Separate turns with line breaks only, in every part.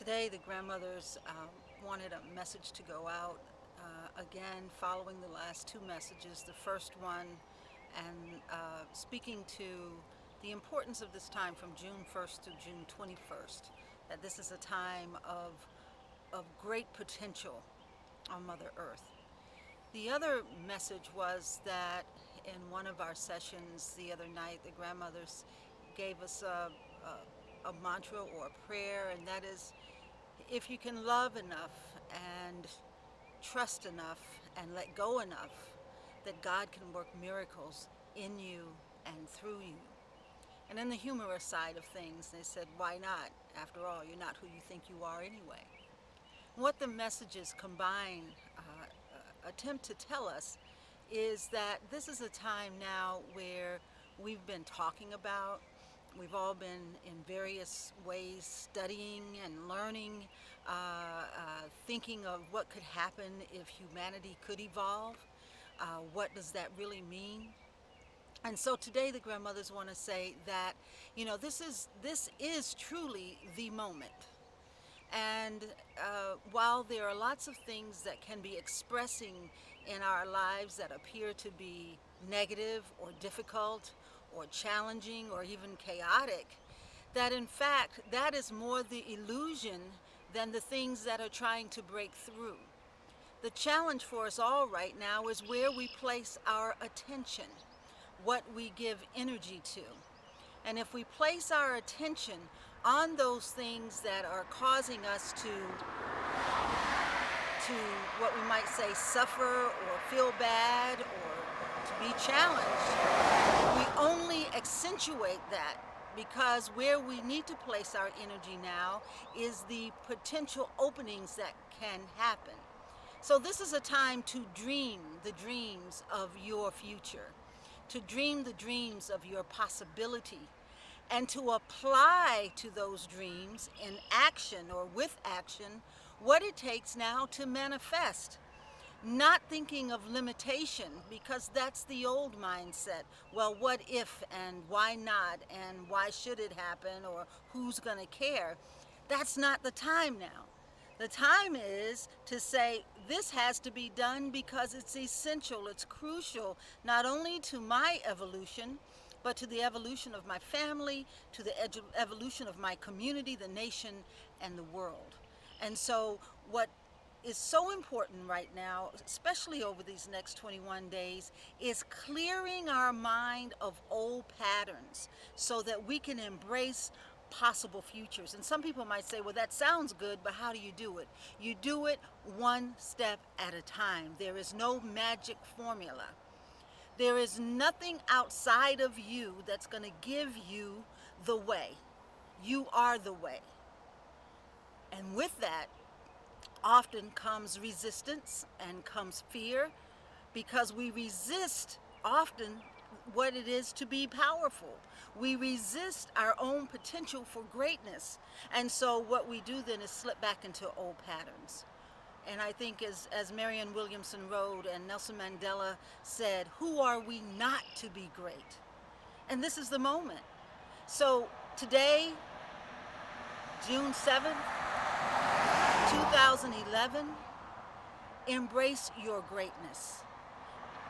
Today, the grandmothers wanted a message to go out, again, following the last two messages. The first one, and speaking to the importance of this time from June 1st to June 21st, that this is a time of great potential on Mother Earth. The other message was that in one of our sessions the other night, the grandmothers gave us a mantra or a prayer, and that is, if you can love enough and trust enough and let go enough, that God can work miracles in you and through you. And in the humorous side of things, they said, why not? After all, you're not who you think you are anyway. What the messages combine attempt to tell us is that this is a time now where we've been talking about, we've all been in various ways studying and learning, thinking of what could happen if humanity could evolve. What does that really mean? And so today the grandmothers want to say that, you know, this is truly the moment. And while there are lots of things that can be expressing in our lives that appear to be negative or difficult or challenging or even chaotic, that in fact that is more the illusion than the things that are trying to break through. The challenge for us all right now is where we place our attention, what we give energy to. And if we place our attention on those things that are causing us to what we might say suffer or feel bad or to be challenged, we only accentuate that, because where we need to place our energy now is the potential openings that can happen. So this is a time to dream the dreams of your future, to dream the dreams of your possibility, and to apply to those dreams in action or with action what it takes now to manifest. Not thinking of limitation, because that's the old mindset. Well, what if, and why not, and why should it happen, or who's going to care? That's not the time now. The time is to say, this has to be done because it's essential, it's crucial, not only to my evolution, but to the evolution of my family, to the evolution of my community, the nation, and the world. And so what is so important right now, especially over these next 21 days, is clearing our mind of old patterns so that we can embrace possible futures. And some people might say, well, that sounds good, but how do you do it? You do it one step at a time. There is no magic formula. There is nothing outside of you that's going to give you the way. You are the way. And with that, often comes resistance and comes fear, because we resist often what it is to be powerful. We resist our own potential for greatness. And so what we do then is slip back into old patterns. And I think as Marianne Williamson wrote and Nelson Mandela said, who are we not to be great? And this is the moment. So today, June 7th, 2011, embrace your greatness.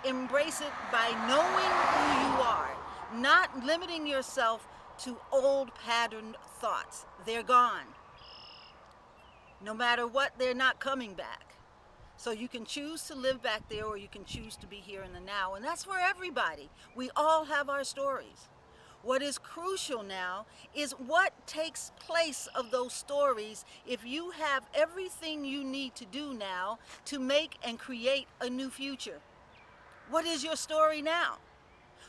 Embrace it by knowing who you are, not limiting yourself to old patterned thoughts. They're gone. No matter what, they're not coming back. So you can choose to live back there, or you can choose to be here in the now. And that's for everybody. We all have our stories. What is crucial now is what takes place of those stories if you have everything you need to do now to make and create a new future. What is your story now?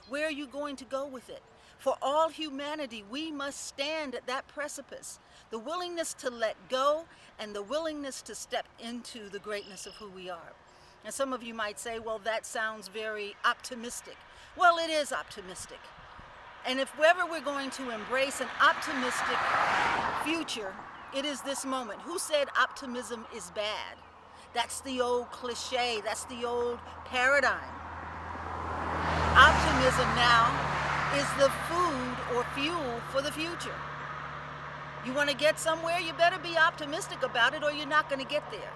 Where are you going to go with it? For all humanity, we must stand at that precipice. The willingness to let go and the willingness to step into the greatness of who we are. And some of you might say, well, that sounds very optimistic. Well, it is optimistic. And if ever we're going to embrace an optimistic future, it is this moment. Who said optimism is bad? That's the old cliche. That's the old paradigm. Optimism now is the food or fuel for the future. You want to get somewhere, you better be optimistic about it or you're not going to get there.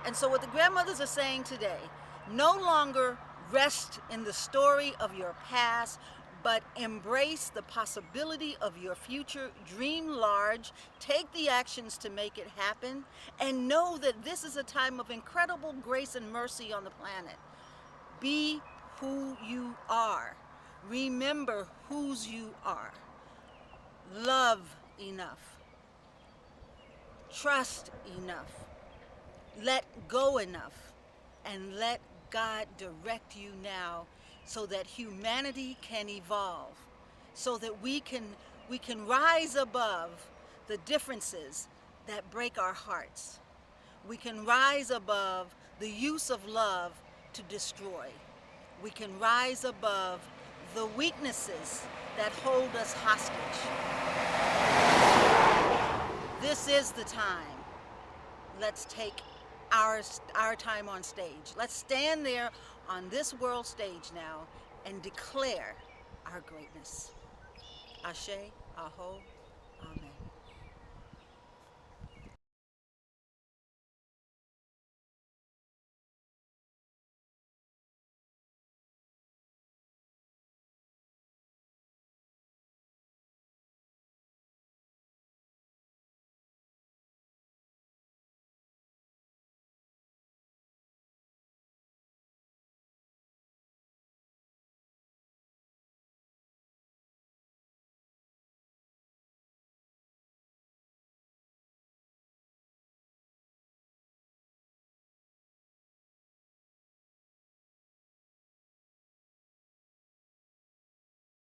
And so what the grandmothers are saying today, no longer rest in the story of your past, but embrace the possibility of your future. Dream large, take the actions to make it happen, and know that this is a time of incredible grace and mercy on the planet. Be who you are. Remember whose you are. Love enough. Trust enough. Let go enough. And let God direct you now so that humanity can evolve, so that we can rise above the differences that break our hearts. We can rise above the use of love to destroy. We can rise above the weaknesses that hold us hostage. This is the time. Let's take our time on stage. Let's stand there on this world stage now and declare our greatness. Ashe, Aho, Amen.